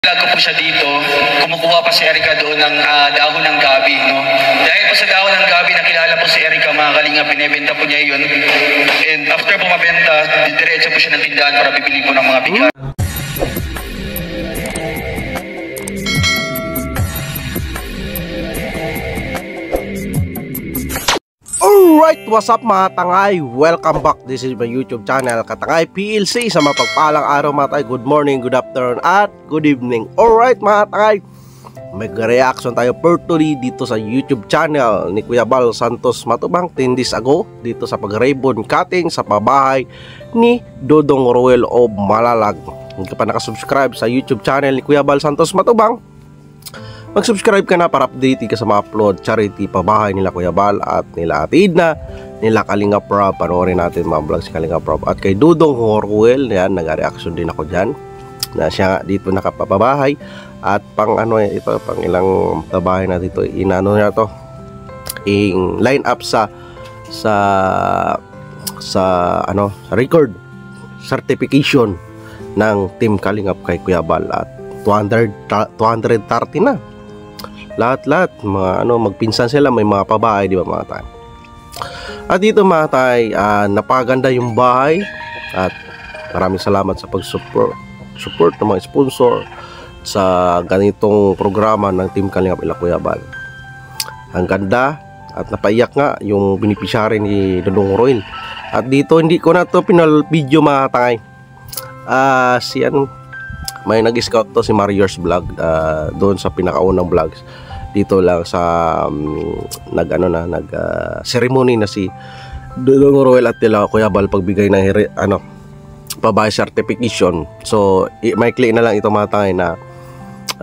Lago po siya dito, kumukuha pa si Erica doon ng dahon ng gabi, no? Dahil po sa dahon ng gabi, nakilala po si Erica, mga kalinga, binebenta po niya yun. And after po mabenta, diretso po siya ng tindahan para bibili po ng mga bigas. Alright, what's up mga tangay? Welcome back. This is my YouTube channel, Katangay PLC. Sa mapagpalang araw mga tangay, good morning, good afternoon, at good evening. Alright mga tangay, mag-reaction tayo personally dito sa YouTube channel ni Kuya Bal Santos Matubang 10 days ago dito sa pag-ribbon cutting sa pabahay ni Dodong Roel of Malalag. Kung ka pa nakasubscribe sa YouTube channel ni Kuya Bal Santos Matubang, mag-subscribe ka na para update ka sa mga upload charity pabahay nila Kuya Bal at nila Ate Edna, nila Kalinga Prab. Panoorin natin mga vlogs si Kalinga Prab at kay Dodong Roel. Yan, nag-reaction din ako dyan na siya dito nakapabahay. At pang ano ito, pang ilang pabahay na dito, inano na to, line up sa ano, sa record certification ng Team Kalingap kay Kuya Bal at 230 na. Lahat mga ano, magpinsan sila, may mga pabahay, di ba mga tay? At dito mga tay, napaganda yung bahay at maraming salamat sa pag-support ng mga sponsor sa ganitong programa ng Team Kalingap ila Kuya Bal. Ang ganda at napaiyak nga yung beneficiary ni Dodong Roel. At dito hindi ko na to pinal video mga tay. Si ano, may nag-scout to si Mario's Vlog doon sa pinakaunang vlogs dito lang sa nag ceremony na si Dodong Roel at nila Kuya Bal pagbigay ng pabahay certification. So maikli na lang ito mga tangay na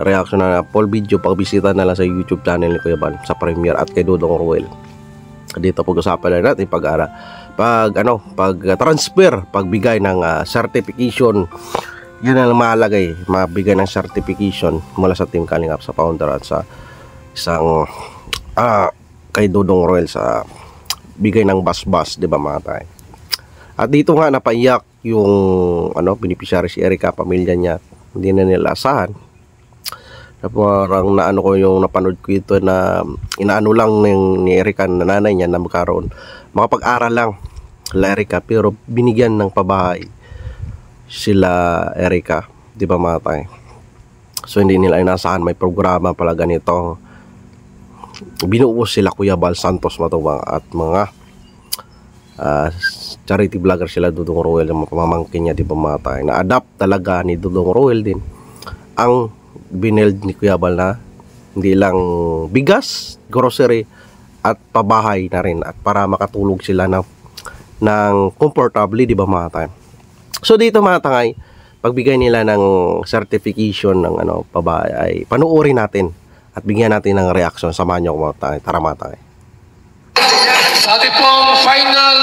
reaction na full video, pagbisita na lang sa YouTube channel ni Kuya Bal sa premiere at kay Dodong Roel. Dito pag-usapan na natin pag transfer, pagbigay ng certification. Yun ang mahalaga, mabigay ng certification mula sa Team Kalingap, sa founder at sa isang kay Dodong Roel sa bigay ng bas-bas, di ba mga tay? At dito nga napaiyak yung beneficiary si Erica, pamilya niya, hindi na nila asahan. Parang naano ko yung napanood ko ito na inaano lang ni Erica, nanay niya, na magkaroon makapag-aral lang la Erica, pero binigyan ng pabahay sila Erica, di ba mga tay? So hindi nila inasahan, may programa pala ganito. Binuos sila Kuya Bal Santos Matubang at mga charity vlogger sila Dodong Roel, yung pamangkin niya, di ba mga tay? Na-adapt talaga ni Dodong Roel din ang binild ni Kuya Bal na hindi lang bigas, grocery at pabahay na rin, at para makatulog sila ng comfortably, di ba mga tay? So dito mga tangay, pagbigay nila ng certification ng pabahay ay panuorin natin at bigyan natin ng reaction. Samahan nyo mga tangay, tara mga tangay. Sa ating pong final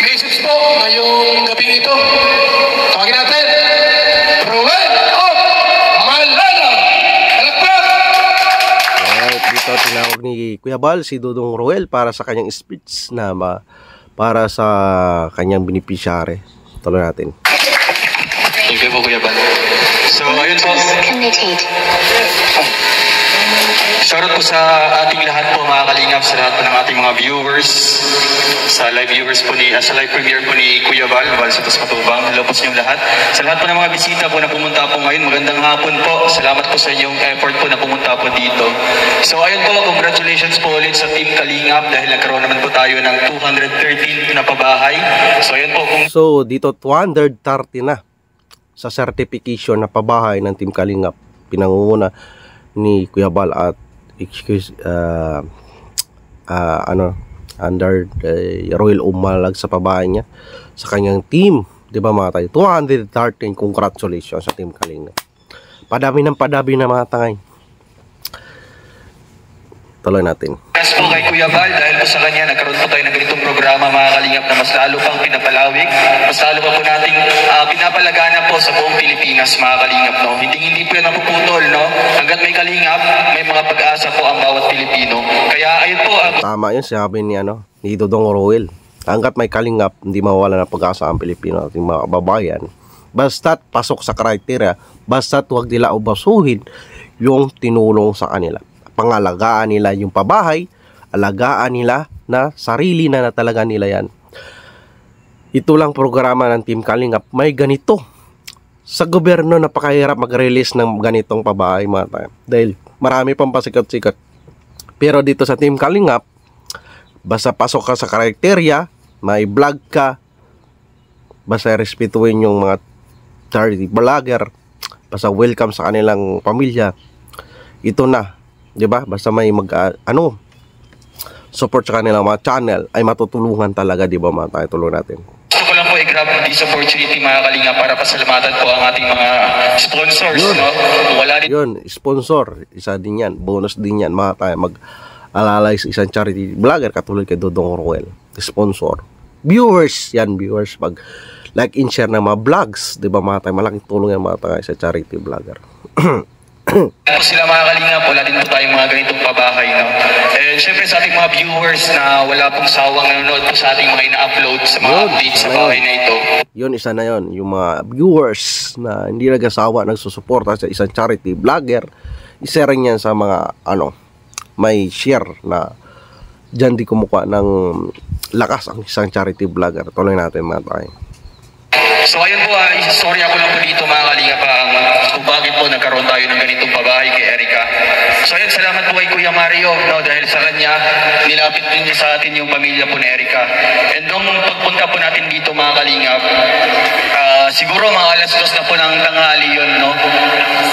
message po ngayong gabi ito, tawagin natin Roel of Malalag. Palakpak! Alright, dito tinawag ni Kuya Bal si Dodong Roel para sa kanyang speech na para sa kanyang beneficiary. Tuloy natin. Thank you po Kuya Bal. So ayun po, shoutout po sa ating lahat po mga kalingap, sa lahat po ng ating mga viewers, sa live viewers po sa live premiere po ni Kuya Bal Santos Matubang. Hello po sa inyong lahat. Sa lahat po ng mga bisita po na pumunta po ngayon, magandang hapon po. Salamat po sa inyong effort po na pumunta po dito. So ayun po, congratulations po ulit sa Team Kalingap dahil nagkaroon naman po tayo ng 213 na pabahay. So ayun po. So dito 230 na sa certification na pabahay ng Team Kalingap, pinangunguna ni Kuya Bal at under Roel Umalag sa pabahay niya sa kanyang team, di ba mga tay? 213, congratulations sa Team Kalingap. Padami na mga tangay. Tuloy natin. Yes po kay Kuya Bal, dahil po sa kanya nagkaroon po tayo ng ganitong programa mga kalingap na mas lalo pang pinapalawig, mas lalo pa po nating pinapalagana po sa buong Pilipinas mga kalingap, no? Hindi po yan mapuputol, no? Hanggat may kalingap, may mga pag-asa po ang bawat Pilipino. Kaya ayun po. Tama yun, sabi ni Dodong Roel. Hanggat may kalingap, hindi mawawala ng pag-asa ang Pilipino at yung mga kababayan. Basta't pasok sa criteria, basta't huwag nila ubasuhin yung tinulong sa kanila. Pangalagaan nila yung pabahay, alagaan nila na sarili na talaga nila yan. Ito lang programa ng Team Kalingap, may ganito. Sa gobyerno, napakahirap mag-release ng ganitong pabahay mga tayo. Dahil marami pang pasikat-sikat. Pero dito sa Team Kalingap, basta pasok ka sa criteria, may vlog ka, basta respetuhin yung mga charity vlogger, basta welcome sa kanilang pamilya, ito na, di ba? Basta may support sa kanilang mga channel, ay matutulungan talaga, di ba mga tayo, tulungan natin. Gusto ko lang po i-grab this opportunity mga Kalinga para pasalamatan po ang ating mga sponsors. Yun. No? Wala din Yun, sponsor, isa din yan, bonus din yan, mga tayo, mag-alalay sa isang charity vlogger katulad kay Dodong Roel, sponsor. Viewers, yan, viewers, pag like and share ng mga vlogs, di ba mga tayo, malaking tulong yan mga tayo sa charity vlogger. po sila mga Kalinga, wala din po tayong mga ganitong pabahay. No? And syempre sa ating mga viewers na wala pong sawang nanonood po sa ating mga ina-upload sa mga updates sa bahay na ito. Yun, isa na yun, yung mga viewers na hindi nag-asawa, nagsusuporta sa isang charity vlogger, isa rin yan sa mga may share na dyan di kumukuha ng lakas ang isang charity vlogger. Tuloy natin mga tayo. So ayun po, sorry ako lang po dito mga Kalinga kung bakit po nagkaroon tayo ng ganitong pabahay kay Erica. So ayun, salamat po kay Kuya Mario, no, dahil sa kanya, nilapit din niya sa atin yung pamilya po ni Erica. And nung pagpunta po natin dito mga Kalinga, siguro mga alas 2 na po ng tanghali yun, no?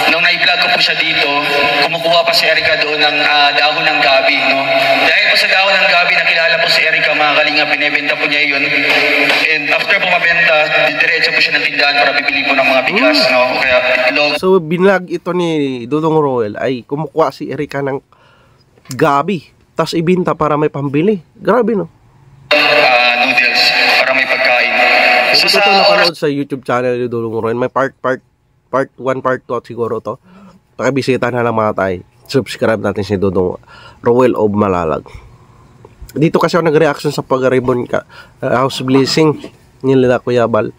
Nung na-vlog ko po siya dito, kumukuha pa si Erica doon ng dahon ng gabi, no? Dahil po sa dahon ng gabi, nakilala po si Erica mga Kalinga, binibenta po niya yun. And after po mabenta, diretso po siya ng tindahan para bibili po ng mga bigas, no? Kaya itlog. So, binlag ito ni Dodong Roel ay kumukuha si Erica ng gabi, tas ibinta para may pambili. Grabe, no? Noodles para may pagkain. So Ito napanood sa YouTube channel ni Dodong Roel. May part 1, part 2 at siguro to. Pakibisita na lang mga tayo. Subscribe natin si Dodong Roel of Malalag. Dito kasi ako nag-reaction sa pag-ribbon house blessing nila Kuya Bal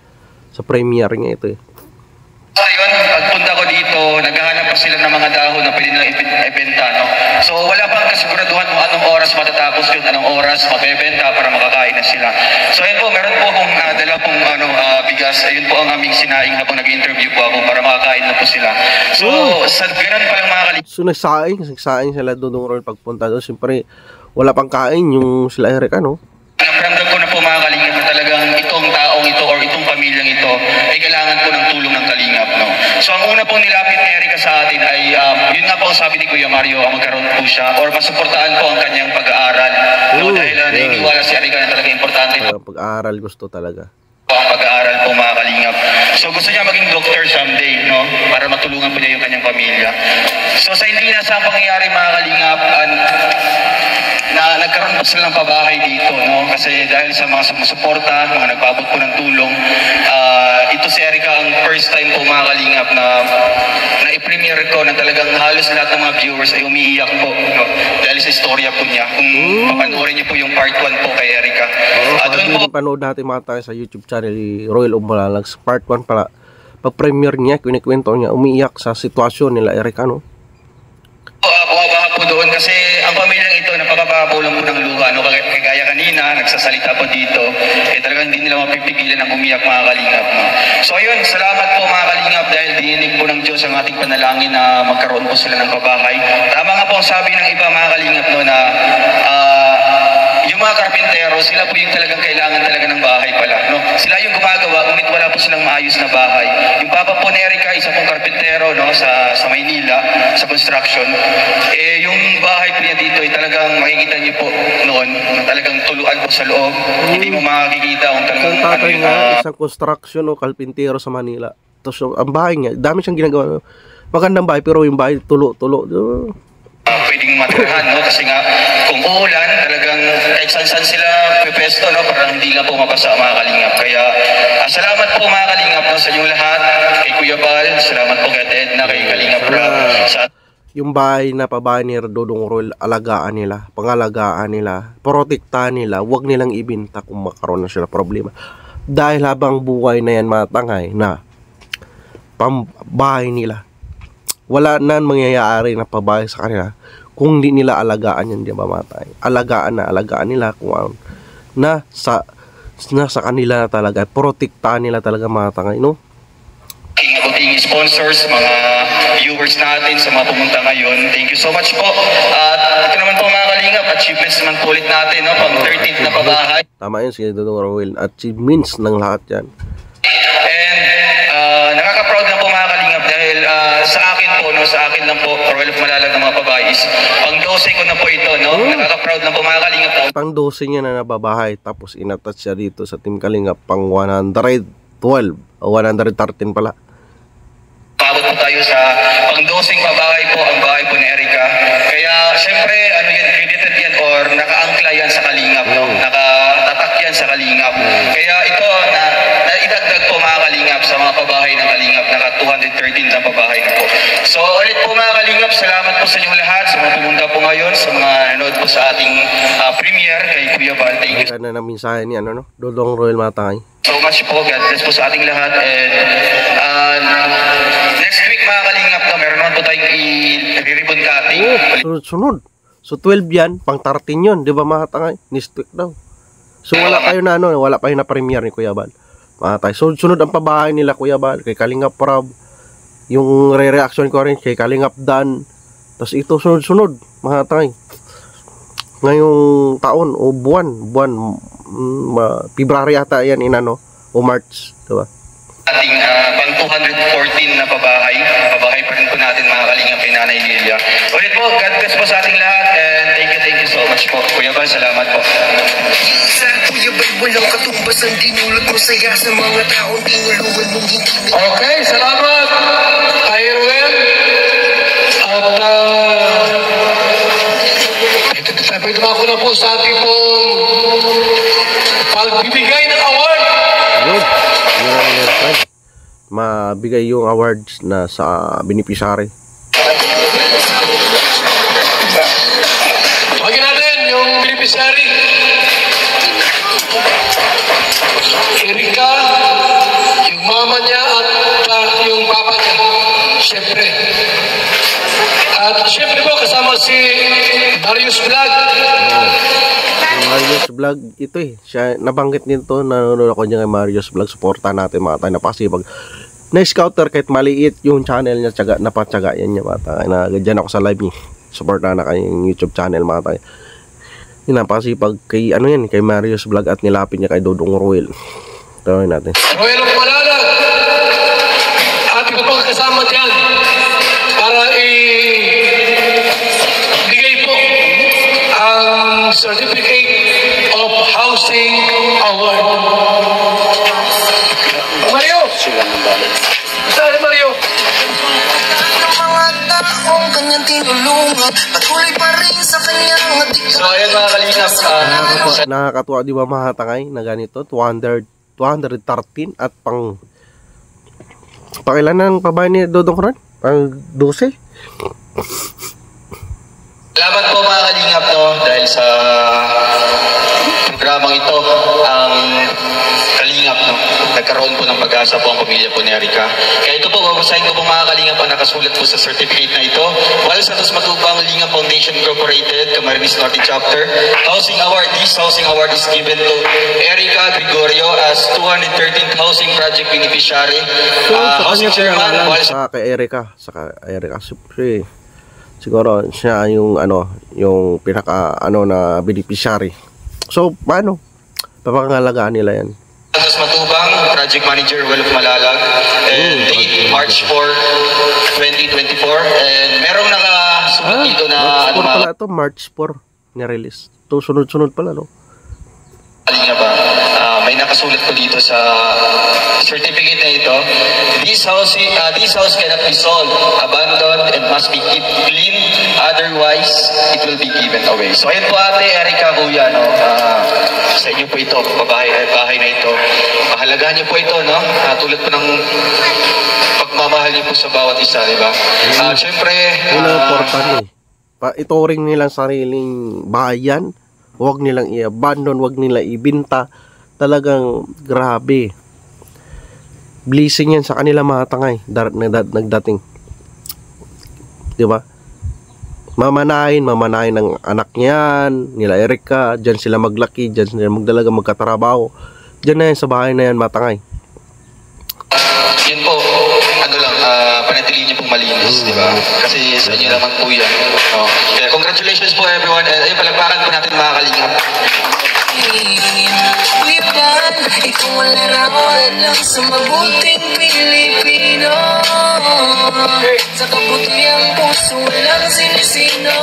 sa premiere niya ito eh. Ayun, pagpunta ko dito, naghahanap pa sila ng mga dahon na pwede nilang ibenta, no? So wala pang kasiguraduhan kung anong oras matatapos yun, anong oras mabebenta para makakain na sila. So ayun po, meron po akong dala pong bigas. Ayun po ang aming sinaing habang nag-interview po ako para makakain na po sila. So sa ganun pa lang mga Kalinga. So nagsaing sila Dodong Roel pagpunta doon. Siyempre wala pang kain yung sila Erica, no? Naparamdam ko na po mga Kalingap na talagang itong taong ito or itong pamilyang ito ay kailangan po ng tulong ng Kalingap, no? So ang una pong nilapit ni Erica sa atin ay yun nga po ang sabi ni Kuya Mario, ang magkaroon po siya or masuportahan po ang kanyang pag-aaral, no? Dahil naniniwala si Erica na talagang importante pag-aaral gusto talaga ang pag-aaral po mga Kalingap. So gusto niya maging doctor someday, no? Para matulungan po niya yung kanyang pamilya. So sa hindi nasang pangyayari mga Kalingap, na nagkaroon po sila ng pabahay dito, no? Kasi dahil sa mga sumusuporta, mga nagpabot po ng tulong, ito si Erica ang first time po mga Kalingap na i-premiere ko na talagang halos lahat ng mga viewers ay umiiyak po, no? Dahil sa istorya po niya. Kung papanoorin niyo po yung part 1 po kay Erica. Doon po panood natin mga tayo sa YouTube channel ni Roel Umalalag. Part 1 pala. Pag-premiere niya, kinikwento niya, umiiyak sa sitwasyon nila Erica, no? Bumabaha po doon kasi ang pamilyang ito napakababaw lang po ng luha, no? Kagaya kanina, nagsasalita po dito, talagang hindi nila mapipigilan ang umiyak mga Kalingap, no? So ayun, salamat po mga Kalingap dahil dininig po ng Diyos ang ating panalangin na magkaroon po sila ng pabahay. Tama nga po ang sabi ng iba mga Kalingap, no, na yung mga karpintero, sila po yung talagang kailangan talaga ng bahay pala, no? Sila yung gumagawa, ngunit wala po silang maayos na bahay. Yung papa po ni Erica, isa pong karpintero, no, sa Maynila, sa construction. Yung bahay po niya dito ay talagang makikita niyo po noon, na talagang tuluan po sa loob. Hindi mo makikita kung talagang isang tatay nga, isang construction o karpintero sa Manila. Tapos ang bahay niya, dami siyang ginagawa. Magandang bahay, pero yung bahay tulo-tulo. Pwedeng matirahan, no? Kasi nga, kung uulan, talagang kahit saan sila pepesto, no? Para hindi nga po mabasa mga Kalingap. Kaya, salamat po mga Kalingap, no? Sa inyong lahat, kay Kuya Bal, salamat po kay Edna, kay Kalingap Rob. Yung bahay na pabahay ni Dodong Roel, alagaan nila, pangalagaan nila, protektahan nila, huwag nilang ibinta kung makaroon na sila problema. Dahil habang buhay na yan matangay na pambahay nila. Wala na mangyayari na pabahay sa kanila kung di nila alagaan yan, di ba matay? Alagaan nila kung ano, na sa kanila na talaga, protektahan nila talaga mga tangay, no? Ating sponsors, mga viewers natin sa mga pumunta ngayon, thank you so much po. At ito naman po mga kalingap, achievements naman po ulit natin, no? Pang 13th na pabahay. Tama yun, si Dodong Roel, achievements ng lahat yan. And nakaka-proud na po mga kalingap dahil sa akin lang po, Roel of Malalag ng mga pabahay is pang 12 ko na po ito, no? Nakaka-proud na po mga kalingap. Pang 12 niya na nababahay, tapos inattach siya dito sa Team Kalingap pang 112 o 113 pala. Pabot po tayo sa pang 12 pabahay po, ang bahay po ni Erica. Kaya syempre, ano yan, credited yan or nakaangkla yan sa Kalingap, no? Nakatatak yan sa Kalingap. Kaya ito, na idagdag po mga Kalingap sa mga pabahay ng Kalingap, naka 213 na pabahay na po. So ulit po mga Kalingap, salamat po sa inyong lahat, sa mga pumunta po ngayon, sa mga nanood po sa ating premiere kay Kuya Val. Thank you na minsahe ni ano, no? Dodong Roel Matay. so much po. God bless po sa ating lahat. And next week mga Kalingap, no, meron naman po tayong i-ribbon cutting. Sunod. So 12 yan, pang 13 yun, di ba mga tangay? Next week daw. So wala kayo na ano, wala pa yung na premiere ni Kuya Val. Matay. So sunod ang pabahay nila Kuya Val, kay Kalingap Prab. Yung re-reaction ko rin kay Kalingap Dan. Tapos ito sunod-sunod mga tangay. Ngayong taon o buwan, February ata yan inano o March, di ba? Ating pang 214 na pabahay pa rin po natin mga Kalingap kay Nanay Lilia. Ulit po, God bless po sa ating lahat and thank you so much po. Kuya Val, salamat po. Sa Kuya Val, walang katumbas ang dinulot mo saya sa mga taong tinulungan mong hindi. Okay, salamat kay Ruel. At ito ako na po sa ating pong pagbibigay ng award. Yun. Mabigay yung awards na sa beneficiary. Tawagin natin yung beneficiary. Erica, yung mama niya at yung papa niya. Siyempre. At siyempre po kasama si Marius Vlog. Marius Vlog ito siya nabanggit nito, nanonood ako niya kay Marius Vlog. Suportahan natin mga tayo, napasibag na scouter kahit maliit yung channel niya, napatsagaan niya mga tayo, na dyan ako sa live niya, suportahan na kayong YouTube channel mga tayo. Yung napasibag kay ano yan, kay Marius Vlog at nilapit niya kay Dodong Roel. Tawagin natin Roel of Malalag at iba pang kasama dyan para ibigay po ang Certificate of Housing Award. Mario! Saan Mario? Mga taong kanyang tinulungan, patuloy pa rin sa kanyang hadika. So ayan mga Kalingap, nakakatuwa di ba mga tangay na ganito 213 at pangilan ng pabahay ni Dodong Ron? Pang 12? salamat po mga Kalingap, no, dahil sa programang ito, ang Kalingap, no, nagkaroon po ng pag-asa po ang pamilya po ni Erica. Kaya ito po, babasahin ko po mga Kalingap ang nakasulat po sa certificate na ito. Val Santos Matubang Lingap Foundation Incorporated, Camarines Norte Chapter, Housing Award. This housing award is given to Erica Gregorio as 213th Housing Project Beneficiary. Housing Chairman, Val Sa kay Erica, siguro siya yung yung pinaka na beneficiary. So paano papangalagaan nila yan? Santos Matubang, Project Manager, Well of Malalag, and date March 4, 2024. And merong nakasulat dito na March 4 pala ito, March 4 ni-release. Ito sunod-sunod pala, no? Kalinga ba? May nakasulat ko dito sa certificate na ito. This house cannot be sold, abandoned, and must be kept clean. Otherwise, it will be given away. So ayun po ate, Erica, kuya, no? Sa inyo po ito, bahay na ito. Mahalagaan niyo po ito, no? Tulad po ng pagmamahal niyo po sa bawat isa, di ba? Siyempre, important ituring nilang sariling bayan. Huwag nilang i-abandon, huwag nilang ibinta. Talagang grabe. blessing yan sa kanila mga tangay nagdating, di ba? Mamanahin ng anak niyan, nila Erica, dyan sila maglaki, dyan sila magdalaga, magkatrabaho, dyan na yan sa bahay na yan mga tangay. Yun po, ano lang, panatili niyo pong malinis, di ba? Kasi sa inyo naman po yan. Kaya congratulations po everyone. Ayun, palagpakan po natin mga kalingap. Lipan, ikaw ang larawan lang sa mabuting Pilipino. Sa kabutihang puso walang sinisino.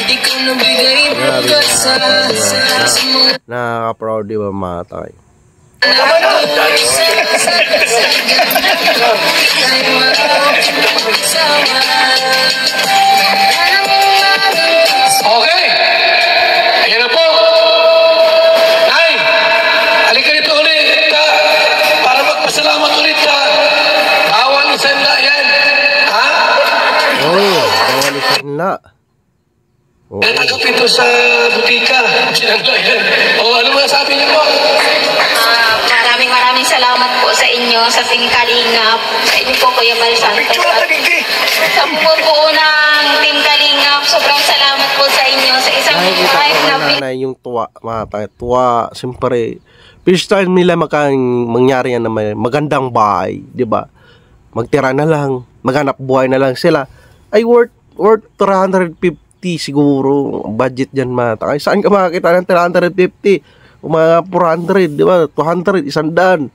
Ikaw nabigay pag-asa sa mga Nakaka-proud, di ba mga tangay? Okay. Ayan na po. Nay, halika rito ulit ka para magpasalamat ulit ka. Bawal isanla yan. Ha? Bawal isanla. Natagap ito sa butika. Sinanla yan. Ano ba sabi niyo po? Maraming salamat po sa inyo, sa Team Kalingap, sa inyo po Kuya Bal Santos, at sa buo ng Team Kalingap. Sobrang salamat po sa inyo sa isang live na yung tuwa, tuwa, siyempre, first time nila mangyari yan na may magandang bahay, di ba? Magtira na lang, maghanap buhay na lang sila, ay worth 350 siguro, budget dyan mga takay. Saan ka makakita ng 350? Mga 400, di ba? 200, 100.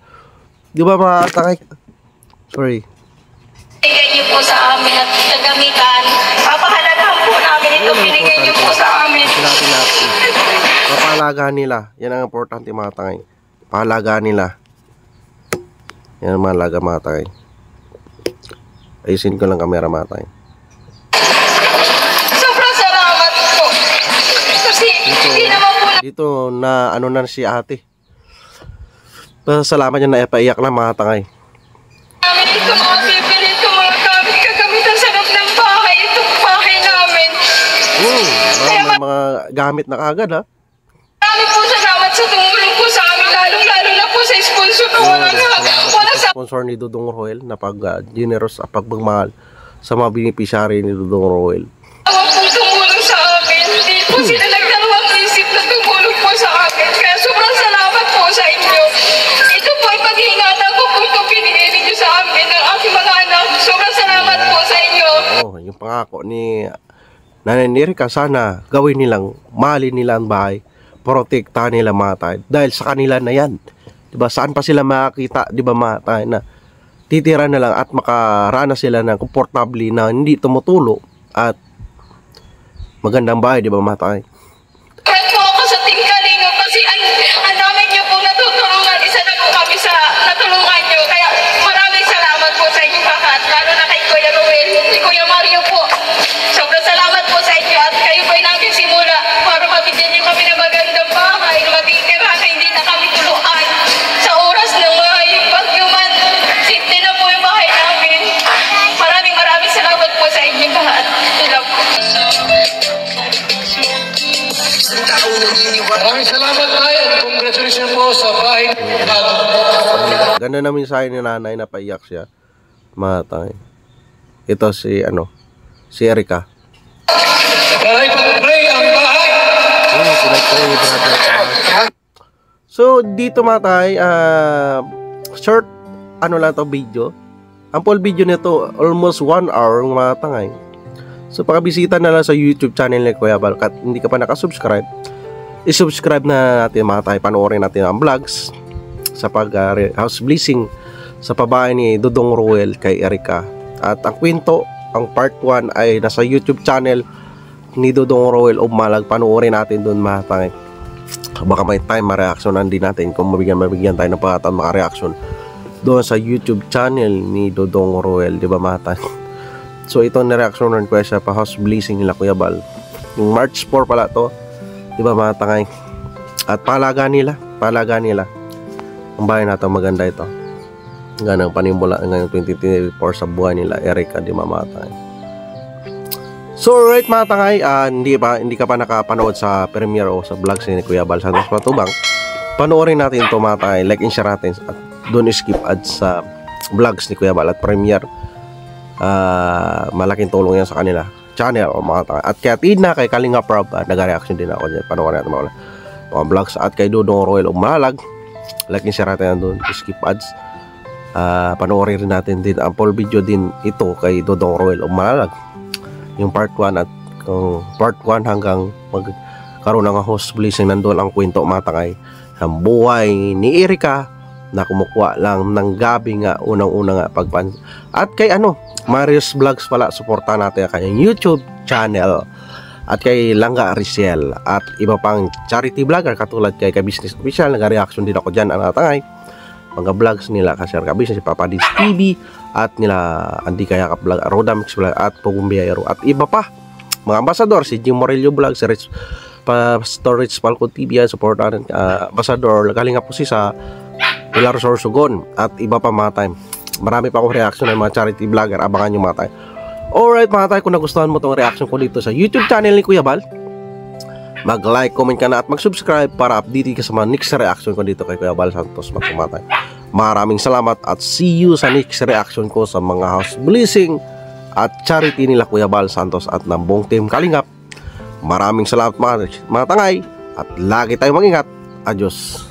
Di ba mga takay? Sorry. binigay niyo po sa amin at nagamitan. Papahalagahan po namin ito, binigay niyo po sa amin. Sinabi natin. Papahalagaan nila. Yan ang importante mga takay. Pahalagaan nila. Yan ang mahalaga mga takay. Ayusin ko lang kamera mga takay. Sobrang salamat po. Kasi hindi naman po Dito na ano na si ate. Pasalamat niya na ipaiyak na mga tangay. namin ito mga bibili, ito mga gamit kagamitan sa loob ng bahay. Itong bahay namin. Mga gamit na kagad ha. Marami po salamat sa tumulong po sa amin. Lalong-lalo na po sa sponsor ko. Wala sa Sponsor ni Dudong Roel na generous pagmamahal sa mga beneficiary ni Dudong Roel. awa po tumulong sa amin. Hindi po sila nagdalawang isip na tumulong po sa amin. Kaya sobrang salamat po sa inyo. Ito po ay pag-iingatan ko po itong pinigay ninyo sa amin ng aking mga anak. Sobrang salamat po sa inyo. Yung pangako ni Nanay Erica, sana gawin nilang, mahalin nila ang bahay, protektahan nila mga tayo. Dahil sa kanila na yan. Diba, saan pa sila makakita, diba mga tayo, na titira na lang at makaranas sila ng komportable na hindi tumutulo at magandang bahay, diba mga tayo. Kahit po ako sa Team Kalingap kasi ang dami niyo po natutulungan. Isa na po kami sa natulungan niyo. Kaya maraming salamat po sa inyo lahat. Lalo na kay Kuya Ruel, si Kuya Mario po. Sobrang salamat po sa inyo at kayo po ay naging simula para mabigyan niyo kami ng magandang bahay, matitira na hindi na kami tuluan. Sa oras ng mga pag-human, simple na po yung bahay namin. Maraming salamat po sa inyo lahat. Sila po. Isang taong naniniwala. Maraming salamat tayo. Congratulations po sa bahay bago. Ganda namin sa ni nanay na paiyak siya. Mga tayo. Ito si Erica. Para ipag-pray ang bahay. So dito mga tayo, short lang to video. Ang full video nito almost 1 hour mga tangay. So pakabisita na lang sa YouTube channel ni Kuya Bal. At hindi ka pa nakasubscribe, i-subscribe na natin mga tayo. Panoorin natin ang vlogs sa house blessing sa pabahay ni Dudong Roel kay Erica. At ang kwento, ang part 1 ay nasa YouTube channel ni Dudong Roel o Malag. Panoorin natin doon mga tayo. Baka may time ma-reactionan din natin kung mabigyan tayo ng pagkataon maka-reaction doon sa YouTube channel ni Dudong Roel, di ba mga tayo? So ito na-reactionan ko siya pa house blessing nila Kuya Bal. Yung March 4 pala to, di ba mga tangay? At palaga nila ang bahay natin, maganda ito. Ganang panimula ngayong 2024 sa buhay nila Erica, di ba mga tangay? So alright mga tangay, hindi ka pa nakapanood sa premiere o sa vlogs ni Kuya Bal Santos Matubang, panoorin natin ito mga tangay, like and share natin at don't skip ads sa vlogs ni Kuya Bal at premiere. Malaking tulong yan sa kanila channel o mga tanga. At kay Tina, kay Kalinga Prab, nag-reaction din ako dyan. Panoorin natin mga vlogs. At kay Dodong Royal Umalag, laking share natin doon, skip ads. Panoorin rin natin din ang full video din ito kay Dodong Royal Umalag, yung part 1 at part 1 hanggang magkaroon ng host blessing. Nandun ang kwento mga tangay ang buhay ni Erika na kumukuha lang ng gabi nga unang-una nga pagpan. At kay Marius Vlogs pala, suportahan natin ang kanyang YouTube channel. At kay Langga Riciel at iba pang charity vlogger katulad kay Business Official, nag-reaction din ako dyan ang natangay mga vlogs nila kasi Business, si Papa Diz TV at nila Andy Kayakap Vlog, Rodamix Vlog at Pugumbiayaro at iba pa mga ambasador, si Jim Morello Vlog, si Pastor Rich Falcon TV, supportahan ambasador, Kalinga po si sa Pilar Sorsogon at iba pa mga time. Marami pa akong reaction ng mga charity vlogger, abangan nyo mga time. Alright mga tayo, kung nagustuhan mo itong reaction ko dito sa YouTube channel ni Kuya Bal, mag-like, comment ka na at mag-subscribe para update ka sa mga next reaction ko dito kay Kuya Bal Santos Magtumatay. Maraming salamat at see you sa next reaction ko sa mga house blessing at charity nila Kuya Bal Santos at ng buong team Kalingap. Maraming salamat mga tangay at lagi tayong mag-ingat. Adios.